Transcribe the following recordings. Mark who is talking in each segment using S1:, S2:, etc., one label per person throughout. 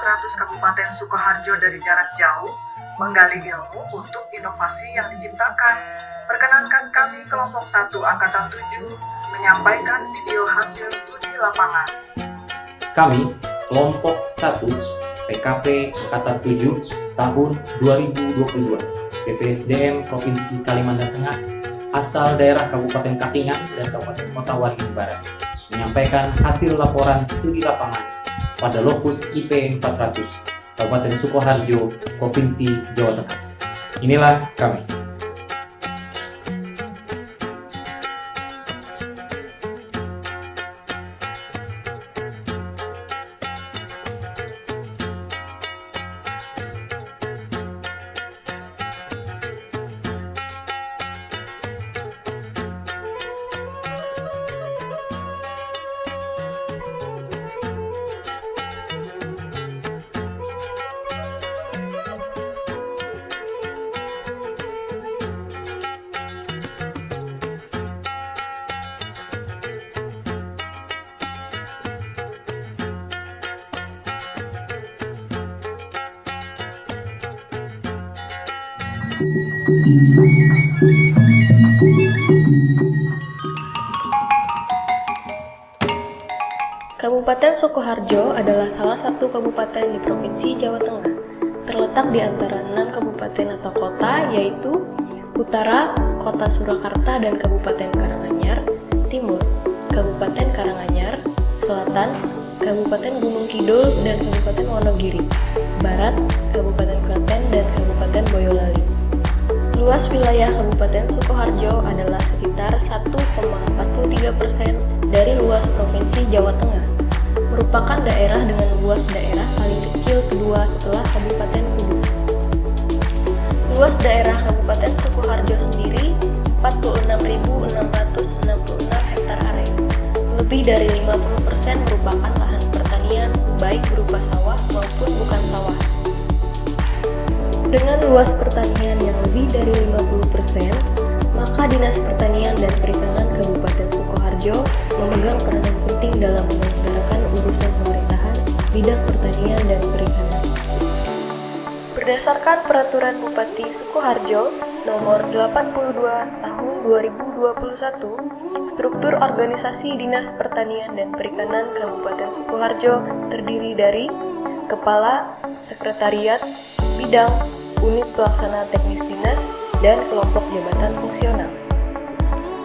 S1: 400 Kabupaten Sukoharjo dari jarak jauh, menggali ilmu untuk inovasi yang diciptakan. Perkenankan kami kelompok 1 Angkatan 7 menyampaikan video hasil studi lapangan.
S2: Kami, kelompok 1 PKP Angkatan 7 tahun 2022, PPSDM Provinsi Kalimantan Tengah, asal daerah Kabupaten Katingan dan Kabupaten Kota Waringin Barat, menyampaikan hasil laporan studi lapangan pada lokus IP 400, Kabupaten Sukoharjo, Provinsi Jawa Tengah. Inilah kami.
S3: Kabupaten Sukoharjo adalah salah satu kabupaten di Provinsi Jawa Tengah, terletak di antara 6 kabupaten atau kota, yaitu Utara, Kota Surakarta dan Kabupaten Karanganyar, Timur, Kabupaten Karanganyar, Selatan, Kabupaten Gunung Kidul dan Kabupaten Wonogiri, Barat, Kabupaten Klaten dan Kabupaten Boyolali. Luas wilayah Kabupaten Sukoharjo adalah sekitar 1,43% dari luas Provinsi Jawa Tengah, merupakan daerah dengan luas daerah paling kecil kedua setelah Kabupaten Kudus. Luas daerah Kabupaten Sukoharjo sendiri 46.666 hektar area. Lebih dari 50% merupakan lahan pertanian, baik berupa sawah maupun bukan sawah. Dengan luas pertanian yang lebih dari 50%, maka Dinas Pertanian dan Perikanan Kabupaten Sukoharjo memegang peranan penting dalam menyelenggarakan urusan pemerintahan bidang pertanian dan perikanan. Berdasarkan Peraturan Bupati Sukoharjo Nomor 82 Tahun 2021, struktur organisasi Dinas Pertanian dan Perikanan Kabupaten Sukoharjo terdiri dari Kepala, Sekretariat, Bidang, Unit Pelaksana Teknis Dinas, dan kelompok jabatan fungsional.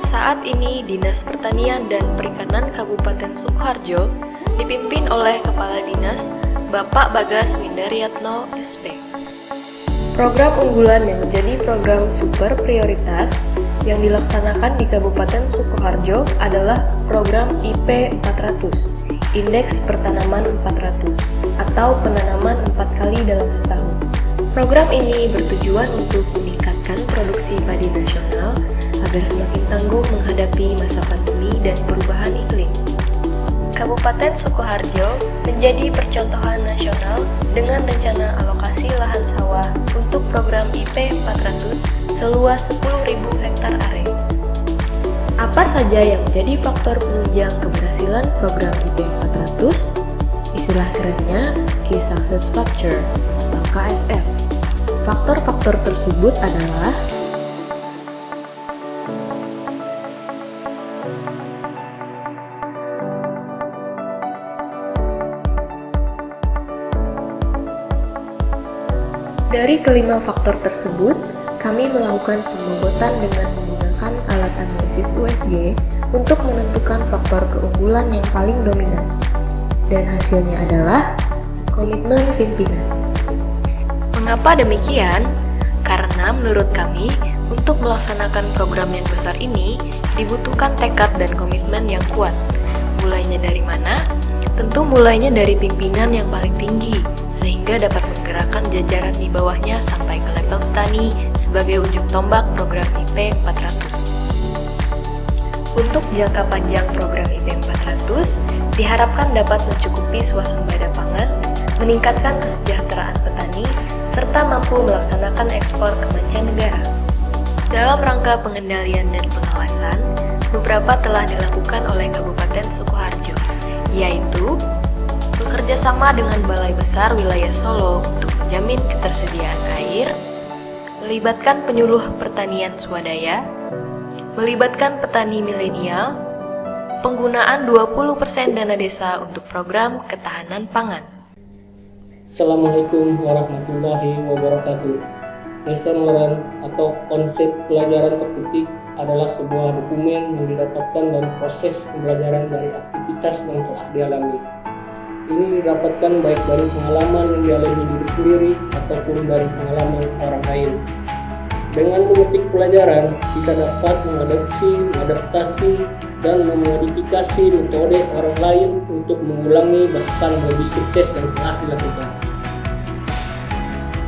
S3: Saat ini Dinas Pertanian dan Perikanan Kabupaten Sukoharjo dipimpin oleh Kepala Dinas Bapak Bagas Windaryatno SP. Program unggulan yang menjadi program super prioritas yang dilaksanakan di Kabupaten Sukoharjo adalah program IP 400, Indeks Pertanaman 400, atau penanaman 4 kali dalam setahun. Program ini bertujuan untuk meningkatkan produksi padi nasional agar semakin tangguh menghadapi masa pandemi dan perubahan iklim. Kabupaten Sukoharjo menjadi percontohan nasional dengan rencana alokasi lahan sawah untuk program IP 400 seluas 10.000 hektar area. Apa saja yang menjadi faktor penunjang keberhasilan program IP 400? Istilah kerennya Key Success Factor atau KSF. Faktor-faktor tersebut adalah dari kelima faktor tersebut, kami melakukan pembobotan dengan menggunakan alat analisis USG untuk menentukan faktor keunggulan yang paling dominan. Dan hasilnya adalah komitmen pimpinan. Mengapa demikian? Karena menurut kami, untuk melaksanakan program yang besar ini, dibutuhkan tekad dan komitmen yang kuat. Mulainya dari mana? Tentu mulainya dari pimpinan yang paling tinggi, sehingga dapat menggerakkan jajaran di bawahnya sampai ke level petani sebagai ujung tombak program IP 400. Untuk jangka panjang program IP 400, diharapkan dapat mencukupi swasembada pangan, meningkatkan kesejahteraan petani, serta mampu melaksanakan ekspor ke mancanegara. Dalam rangka pengendalian dan pengawasan, beberapa telah dilakukan oleh Kabupaten Sukoharjo, yaitu bekerja sama dengan Balai Besar Wilayah Solo untuk menjamin ketersediaan air, melibatkan penyuluh pertanian swadaya, melibatkan petani milenial, penggunaan 20% dana desa untuk program ketahanan pangan.
S4: Assalamualaikum warahmatullahi wabarakatuh. Lesson learned atau konsep pelajaran terpetik adalah sebuah dokumen yang didapatkan dari proses pembelajaran dari aktivitas yang telah dialami. Ini didapatkan baik dari pengalaman yang dialami diri sendiri ataupun dari pengalaman orang lain. Dengan memetik pelajaran, kita dapat mengadaptasi, dan memodifikasi metode orang lain untuk mengulangi bahkan lebih sukses yang telah dilakukan.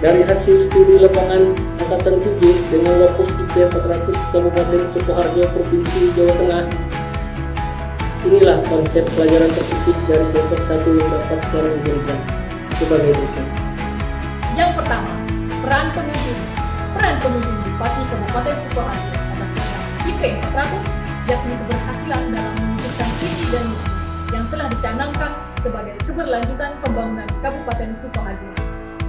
S4: Dari hasil studi lapangan Angkatan 7 dengan lokus IP 400 Kabupaten Sukoharjo, Provinsi Jawa Tengah, inilah konsep pelajaran terpetik dari kelompok 1 yang dapat saya berikan sebagai berikut.
S5: Yang pertama, peran pemimpin. Peran pemimpin Bupati Kabupaten Sukoharjo pada program IP 400 yakni keberhasilan dalam mewujudkan visi dan misi yang telah dicanangkan sebagai keberlanjutan pembangunan Kabupaten Sukoharjo.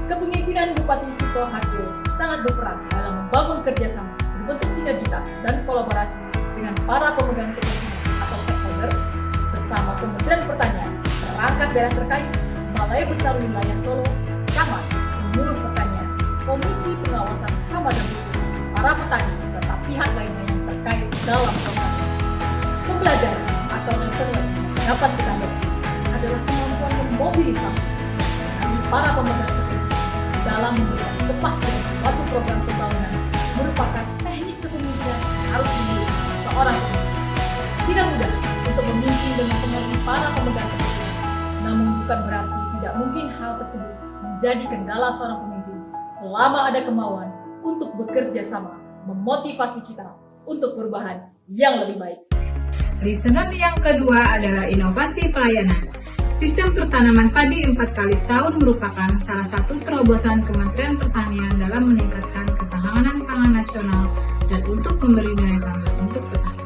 S5: Kepemimpinan Bupati Sukoharjo sangat berperan dalam membangun kerjasama berbentuk sinergitas dan kolaborasi dengan para pemegang kepentingan atau stakeholder bersama Kementerian Pertanian, perangkat daerah terkait, Balai Besar Wilayah Solo, Camat, Penyuluh Pertanian, Komisi Pengawasan Hama dan Hukum, para petani serta pihak lainnya yang terkait dalam program. Pembelajaran atau lesson learned dapat kita adopsi adalah kemampuan memobilisasi dari para pemegang kepentingan dalam memberikan kepastian suatu program pembangunan merupakan teknik kepemimpinan yang harus dimiliki seorang pemimpin. Tidak mudah untuk memimpin dengan pengertian para pemegang kepentingan, namun bukan berarti tidak mungkin hal tersebut menjadi kendala seorang pemimpin selama ada kemauan untuk bekerja sama, memotivasi kita untuk perubahan yang lebih baik.
S6: Listener yang kedua adalah inovasi pelayanan. Sistem pertanaman padi 4 kali setahun merupakan salah satu terobosan Kementerian Pertanian dalam meningkatkan ketahanan pangan nasional dan untuk memberi nilai tambah untuk petani.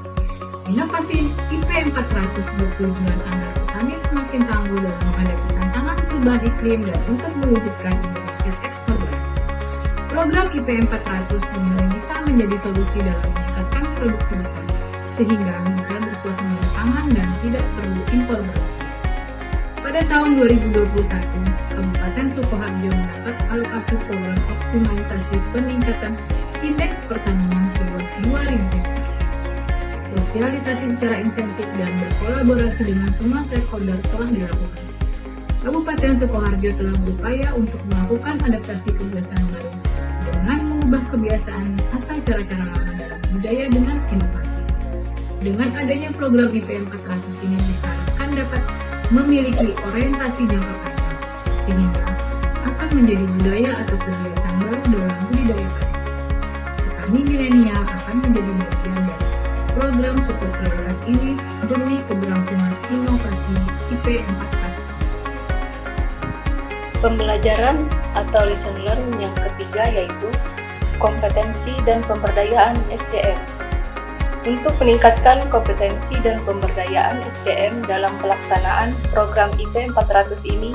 S6: Inovasi IP 400 bertujuan agar petani semakin tangguh dalam menghadapi tantangan perubahan iklim dan untuk mewujudkan Indonesia ekspor beras. Program IP 400 dinilai bisa menjadi solusi dalam meningkatkan produksi besar, sehingga bisa bersuasana pangan dan tidak perlu impor beras. Pada tahun 2021, Kabupaten Sukoharjo mendapat alokasi program optimalisasi peningkatan indeks pertanaman seluas 2.000 hektar. Sosialisasi secara insentif dan berkolaborasi dengan semua stakeholder telah dilakukan. Kabupaten Sukoharjo telah berupaya untuk melakukan adaptasi kebiasaan baru dengan mengubah kebiasaan atau cara-cara lama dalam budaya dengan inovasi. Dengan adanya program IP 400 ini diharapkan dapat memiliki orientasi jangka panjang, sehingga akan menjadi budaya atau kebiasaan baru dalam budidaya padi. Petani milenial akan menjadi bagian dari program super prioritas ini demi keberlangsungan inovasi IP 400.
S7: Pembelajaran atau lesson learned yang ketiga yaitu kompetensi dan pemberdayaan SDM. Untuk meningkatkan kompetensi dan pemberdayaan SDM dalam pelaksanaan program IP 400 ini,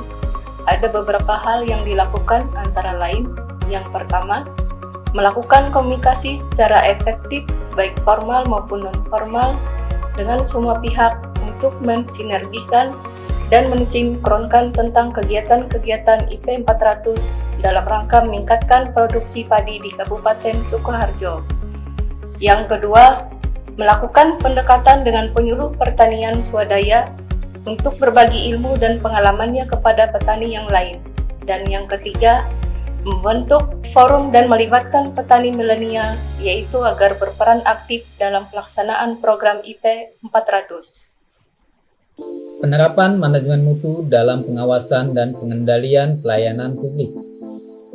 S7: ada beberapa hal yang dilakukan antara lain. Yang pertama, melakukan komunikasi secara efektif baik formal maupun non-formal dengan semua pihak untuk mensinergikan dan mensinkronkan tentang kegiatan-kegiatan IP 400 dalam rangka meningkatkan produksi padi di Kabupaten Sukoharjo. Yang kedua, melakukan pendekatan dengan penyuluh pertanian swadaya untuk berbagi ilmu dan pengalamannya kepada petani yang lain. Dan yang ketiga, membentuk forum dan melibatkan petani milenial, yaitu agar berperan aktif dalam pelaksanaan program IP 400.
S8: Penerapan manajemen mutu dalam pengawasan dan pengendalian pelayanan publik.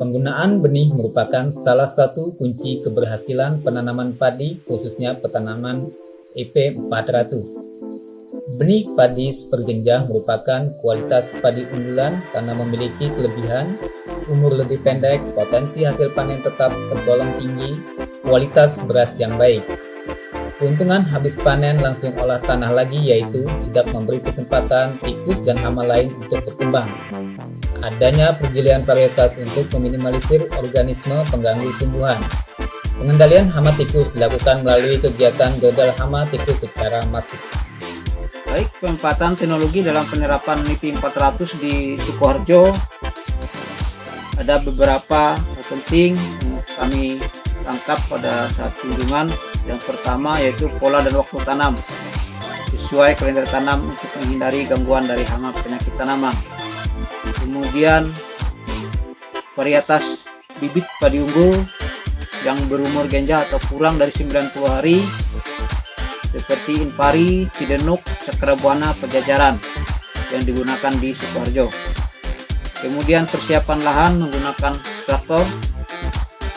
S8: Penggunaan benih merupakan salah satu kunci keberhasilan penanaman padi, khususnya penanaman IP 400. Benih padi sepergenjang merupakan kualitas padi unggulan karena memiliki kelebihan umur lebih pendek, potensi hasil panen tetap tergolong tinggi, kualitas beras yang baik. Keuntungan habis panen langsung olah tanah lagi yaitu tidak memberi kesempatan tikus dan hama lain untuk berkembang. Adanya pergilian varietas untuk meminimalisir organisme pengganggu tumbuhan. Pengendalian hama tikus dilakukan melalui kegiatan godal hama tikus secara masif.
S9: Baik, pemanfaatan teknologi dalam penerapan MIPI 400 di Sukoharjo ada beberapa penting yang kami tangkap pada saat kunjungan. Yang pertama yaitu pola dan waktu tanam sesuai kalender tanam untuk menghindari gangguan dari hama penyakit tanaman. Kemudian varietas bibit padi unggul yang berumur genjah atau kurang dari 90 hari seperti Impari, Cidenuk, Cakrabuana, Pejajaran yang digunakan di Sukoharjo. Kemudian persiapan lahan menggunakan traktor.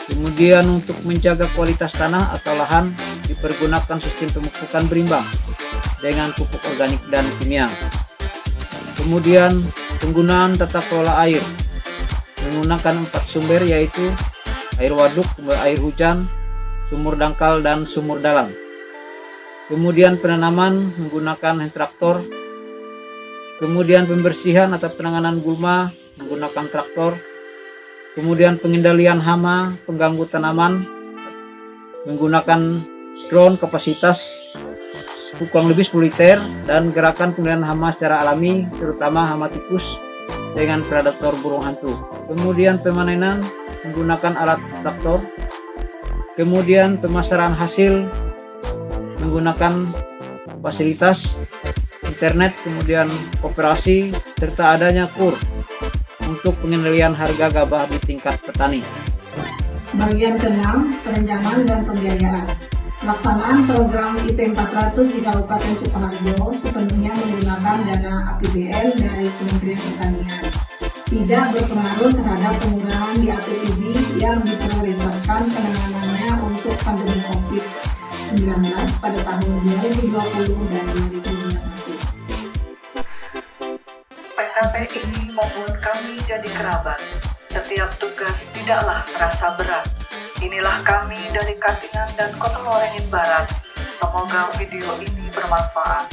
S9: Kemudian untuk menjaga kualitas tanah atau lahan dipergunakan sistem pemupukan berimbang dengan pupuk organik dan kimia. Kemudian penggunaan tata kelola air menggunakan 4 sumber yaitu air waduk, air hujan, sumur dangkal, dan sumur dalam. Kemudian penanaman menggunakan hand traktor. Kemudian pembersihan atau penanganan gulma menggunakan traktor. Kemudian pengendalian hama pengganggu tanaman menggunakan drone kapasitas kurang lebih 10 liter dan gerakan pengendalian hama secara alami terutama hama tikus dengan predator burung hantu. Kemudian pemanenan menggunakan alat traktor. Kemudian pemasaran hasil menggunakan fasilitas internet, kemudian koperasi, serta adanya KUR untuk pengendalian harga gabah di tingkat petani.
S10: Bagian ke-6, perencanaan dan pembiayaan. Pelaksanaan program IP 400 di Kabupaten Sukoharjo sepenuhnya menggunakan dana APBN dari Kementerian Pertanian. Tidak berpengaruh terhadap pengurangan di APBD yang diprioritaskan penanganannya untuk pandemi COVID-19 pada tahun 2020 dan 2021.
S1: PKP ini membuat kami jadi kerabat. Setiap tugas tidaklah terasa berat. Inilah kami dari Katingan dan Kota Waringin Barat. Semoga video ini bermanfaat.